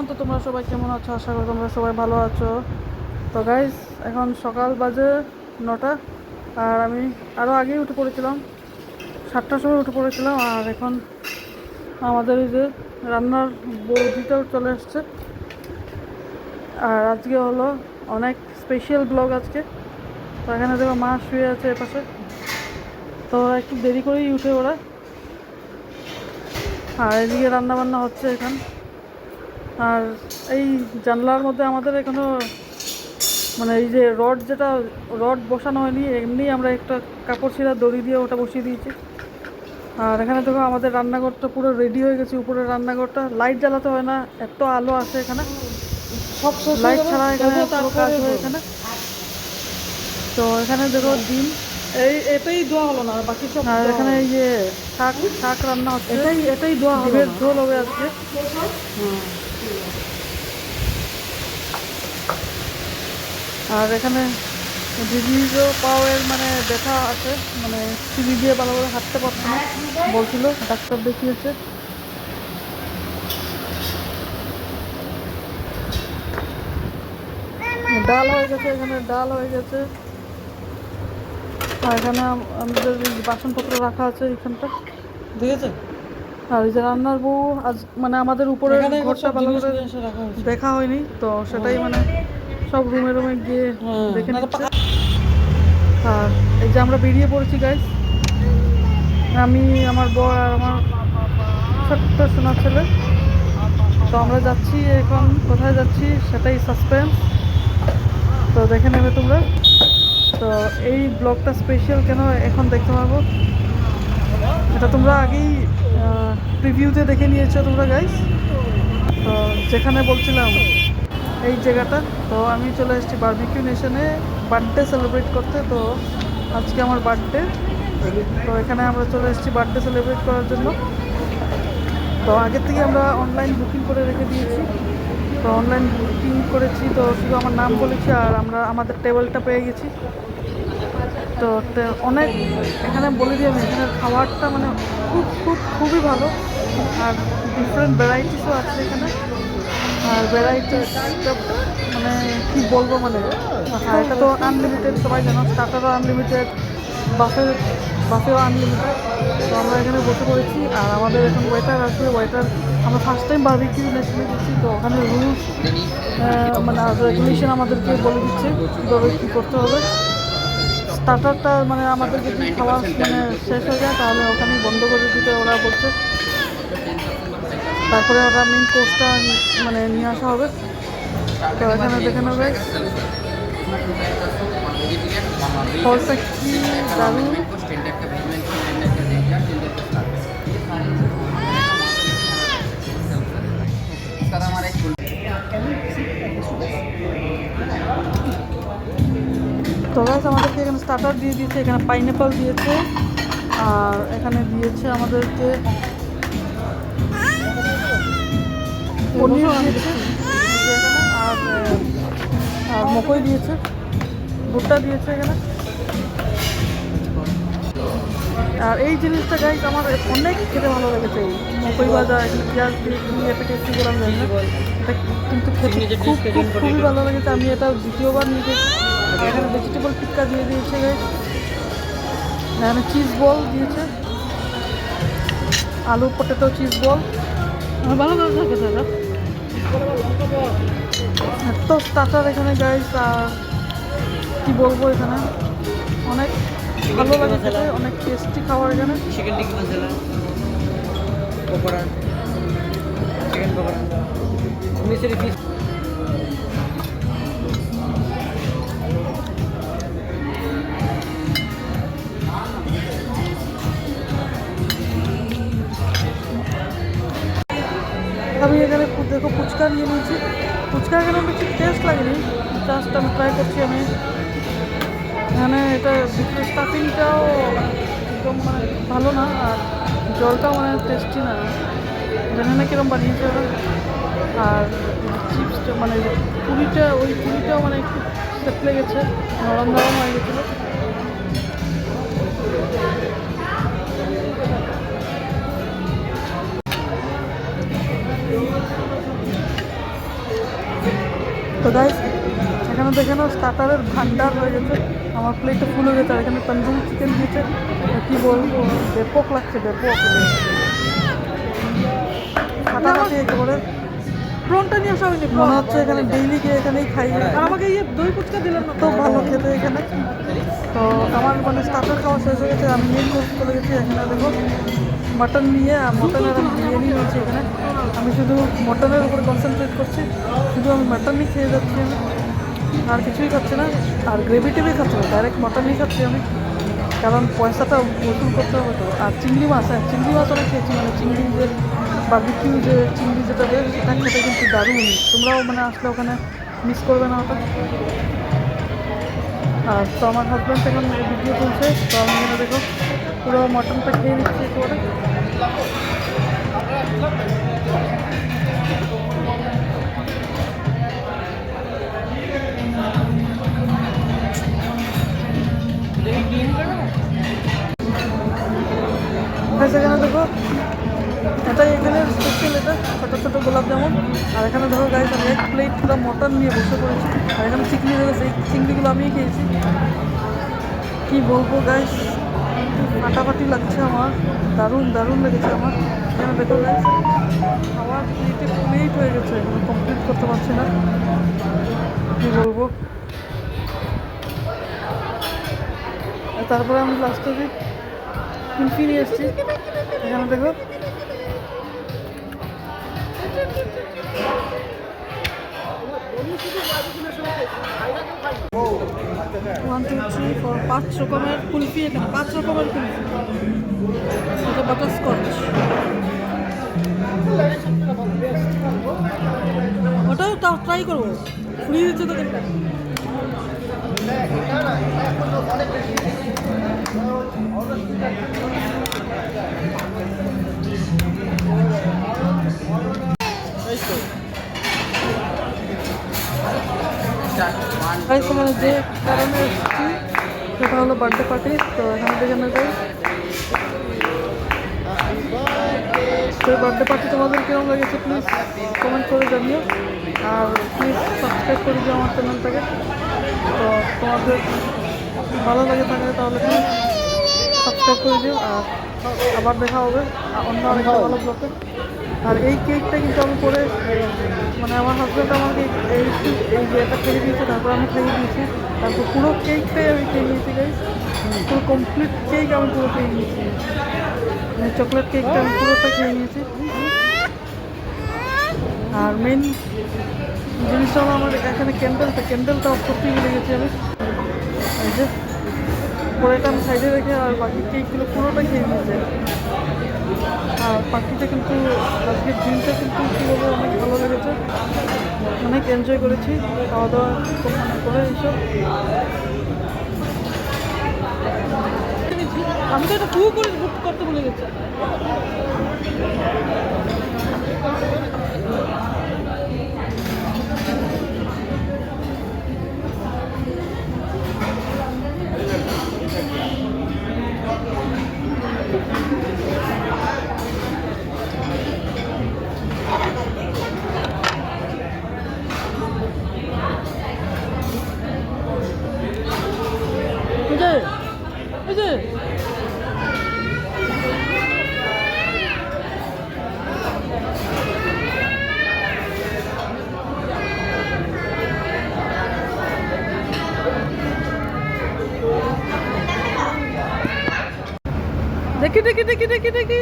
Everyone, তো তোমরা সবাই কেমন আছো? আশা করি তোমরা সবাই ভালো আছো। তো গাইস, এখন সকাল বাজে 9টা, আর আমি আরও আগেই উঠে পড়েছিলাম, 7টার সময় উঠে পড়েছিলাম। আর এখন আমাদের এই যে রান্নার বৌদিটাও চলে আসছে। আর আজকে হলো অনেক স্পেশাল ব্লগ আজকে। তো এখানে দেখো মা শুয়ে আছে এপাশে, তো একটু দেরি করেই উঠে ওরা। আর এদিকে রান্না বান্না হচ্ছে এখন। আর এই জানলার মধ্যে আমাদের এখনো মানে এই যে রড বসানো হয়নি, এমনি আমরা একটা কাপড় ছিঁড়া দড়ি দিয়ে ওটা বসিয়ে দিয়েছি। আর এখানে দেখো আমাদের রান্নাঘরটা পুরো রেডি হয়ে গেছে। উপরের রান্নাঘরটা লাইট জ্বালাতে হয় না, এত আলো আসে এখানে, সব লাইট ছাড়া এখানে পুরো কাজ হয় এখানে। তো এখানে দেখো ডিম, এটাই দোয়া হলো না, বাকি সব আর এখানে এই যে শাক রান্না হচ্ছে, এটাই দোয়া হলো ডিমের না। ঝোল হবে আজকে। আর এখানে দিদিরও পাওয়ের মানে ব্যথা আছে, মানে সিঁড়ি দিয়ে ভালো করে হাঁটতে পারছে না, বলছিল, ডাক্তার দেখিয়েছে। ডাল হয়ে গেছে, এখানে ডাল হয়ে গেছে। আর এখানে আমাদের বাসনপত্র রাখা আছে এইখানটা, ঠিক আছে। আর এই যে রান্নার বউ আজ মানে আমাদের উপরে ঘরটা ভালো করে দেখা হয়নি, তো সেটাই মানে সব রুমে রুমে গিয়ে দেখে নিচ্ছে। আর এই যে আমরা বেরিয়ে পড়েছি গাইস, আমি, আমার বর আর আমার ছোট্ট সোনা ছেলে। তো আমরা যাচ্ছি, এখন কোথায় যাচ্ছি সেটাই সাসপেন্স, তো দেখে নেবে তোমরা। তো এই ব্লগটা স্পেশাল কেন এখন দেখতে পাবো, এটা তোমরা আগেই প্রিভিউতে দেখে নিয়েছো তোমরা গাইস। তো যেখানে বলছিলাম এই জায়গাটা, তো আমি চলে এসেছি বারবিকিউ নেশনে বার্থডে সেলিব্রেট করতে। তো আজকে আমার বার্থডে, তো এখানে আমরা চলে এসেছি বার্থডে সেলিব্রেট করার জন্য। তো আগের থেকে আমরা অনলাইন বুকিং করে রেখে দিয়েছি, তো অনলাইন বুকিং করেছি, তো শুধু আমার নাম বলেছি আর আমরা আমাদের টেবিলটা পেয়ে গেছি। তো অনেক এখানে বলে দিই আমি, এখানে খাবারটা মানে খুবই ভালো, আর ডিফারেন্ট ভ্যারাইটিসও আছে এখানে। আর ভ্যারাইটিসটা মানে কী বলবো, মানে আর এটা তো আনলিমিটেড, সবাই জানো, স্টার্টারও আনলিমিটেড, বাফেও আনলিমিটেড। তো আমরা এখানে বসে পড়েছি, আর আমাদের এখন ওয়েটার আসবে। আমরা ফার্স্ট টাইম বারবিকিউ নেশনে গেছি, তো ওখানে রুলস মানে রেগুলেশন আমাদেরকে বলে দিচ্ছে কীভাবে কী করতে হবে। স্টার্টারটা মানে আমাদের যদি খাওয়া মানে শেষ হয়ে যায় তাহলে ওখানেই বন্ধ করে দিতে ওরা বলছে। তারপরে ওরা মেন কোর্সটা মানে নিয়ে আসা হবে। তো এখানে দেখে নেবে ফলটা কি দারুণ। তো গাইস, আমাদেরকে এখানে স্টার্টার দিয়ে দিয়েছে, এখানে পাইনঅ্যাপল দিয়েছে, আর এখানে দিয়েছে আমাদেরকে পনির দিয়েছে এখানে, আর মকই দিয়েছে, ভুট্টা দিয়েছে এখানে। আর এই জিনিসটা গাইস আমার অনেক খেতে ভালো লেগেছে, এই মকই ভাজা, এখানে পেঁয়াজ দিয়ে কি একটা টেস্টি করা যায় না, এটা কিন্তু খেতে খুবই ভালো লেগেছে। আমি এটা দ্বিতীয়বার নিয়ে গেছি। এখানে ভেজিটেবল টিক্কা দিয়ে দিয়েছে গাইস, এখানে চিজ বল দিয়েছে, আলু পটেটো চিজ বল, ভালো ভালো থাকে দাদা। এত স্টার্টার এখানে গাইস, আর কী বলবো, এখানে অনেক ভালো লাগে খেতে, অনেক টেস্টি খাবার এখানে। চিকেন টিক্কা মশলা, পকোড়া, চিকেন পকোড়া, মিশরি পিস। আমি এখানে দেখো ফুচকা নিয়ে নিয়েছি। ফুচকা এখানে বেশি টেস্ট লাগেনি, জাস্ট আমি ট্রাই করছি আমি। এখানে এটা ভিতরে স্টাফিংটাও একদম মানে ভালো না, আর জলটাও মানে টেস্টি না, জানি না কীরকম বানিয়েছে ওরা। আর চিপসটা মানে পুরিটাও মানে একটু সেটলে গেছে, নরম হয়ে গেছিলো। গাইস এখানে দেখে নাও স্টার্টারের ভান্ডার হয়ে গেছে, আমার প্লেটে ফুল হয়ে গেছে। আর এখানে তন্দুরি চিকেন দিয়েছে, কী বলবো, ব্যাপক লাগছে, ব্যাপক ফাটাফাটি একেবারে। প্রনটা নিয়ে আসা হয়নি, মনে হচ্ছে এখানে ডেইলি গিয়ে এখানেই খাই। আর আমাকে ইয়ে দই ফুচকা দিলাম না তো ভালো খেতে এখানে। তো আমার মানে স্টার্টার খাওয়া শেষ হয়ে গেছে, আমি মেন কোর্স চলে গেছি। এখানে দেখো মটন নিয়ে, মটনের আমি বিরিয়ানি নিয়েছি এখানে। আমি শুধু মটনের উপরে কনসেন্ট্রেট করছি, শুধু আমি মটনই খেয়ে যাচ্ছি আমি, আর কিছুই খাচ্ছি না। আর গ্রেভি টেভি খাচ্ছি না, ডাইরেক্ট মটনই খাচ্ছি আমি, কারণ পয়সাটা উসুল করতে হবে তো। আর চিংড়ি মাছ, হ্যাঁ চিংড়ি মাছ অনেক খেয়েছি, মানে চিংড়ি যে বারবিকিউ যে চিংড়ি যেটা বেশ, সেটা খেতে কিন্তু দারুণ। তোমরাও মানে আসলে ওখানে মিস করবে না ওটা। আর তো আমার হাজব্যান্ড এখন ভিডিও তুলছে, তো আমি এখানে দেখো পুরো মটনটা খেয়ে নিচ্ছি একেবারে। সেখানে দেখো এটাই এখানে স্পেশাল, এটা ছোটো ছোটো গোলাপ জামুন। আর এখানে দেখো গাইস আমি এক প্লেট পুরো মটন নিয়ে বসে পড়েছি। আর এখানে চিংড়ি রয়েছে, এই চিংড়িগুলো আমিই খেয়েছি। কি বলবো গাইস, ফাটাফাটি লাগছে আমার, দারুণ দারুণ লেগেছে আমার। এখানে দেখো গাইস আমার প্লেটে প্লেট হয়ে গেছে, এখানে কমপ্লিট করতে পারছি না, কি বলবো। তারপরে আমি লাস্টে যে কুলফি নিয়ে এসেছি, এখানে দেখো 1 2 3 4 5 রকমের কুলফি, এখানে 5 রকমের কুলফি। এটা বাটারস্কচ, ওটাও ট্রাই করবো, ফ্রি দিচ্ছে তো কিন্তু। সেখানে যে কারণে এসেছি সেটা হলো বার্থডে পার্টি। তো এখানে দেখে নেবে সেই বার্থডে পার্টি তোমাদের কীরকম লেগেছে প্লিজ কমেন্ট করে জানিও। আর প্লিজ সাবস্ক্রাইব করে দিও আমার চ্যানেলটাকে। তো তোমাদের ভালো লাগে থাকে তাহলে প্লিজ সাবস্ক্রাইব করে দিও। আর আবার দেখা হবে অন্য আরেকটা ভালো ব্লগে। আর এই কেকটা কিন্তু আমি করে, মানে আমার হাজব্যান্ড আমাকে এই যে এটা খেয়ে দিয়েছে, তারপর আমি খেয়ে দিয়েছি, তারপর পুরো কেকটাই আমি খেয়ে নিয়েছি গাইস, পুরো কমপ্লিট কেক আমি পুরো খেয়ে নিয়েছি, মানে চকলেট কেকটা আমি পুরোটা খেয়ে নিয়েছি। আর মেন জিনিসটা হলো আমার এখানে ক্যান্ডেলটা অফ করতেই ভুলে গেছি আমি। এই যে পরেটা আমি সাইডে রেখে আর বাকি কেকগুলো পুরোটা খেয়ে নিয়েছে। আর পার্টিটা কিন্তু আজকের দিনটা কিন্তু কী বলবো অনেক ভালো লেগেছে, অনেক এনজয় করেছি খাওয়া দাওয়া মানে করে এইসব। আমি তো এটা পুরো করে বুক করতে ভুলে গেছি। এই যে দেখি দেখি দেখি দেখি দেখি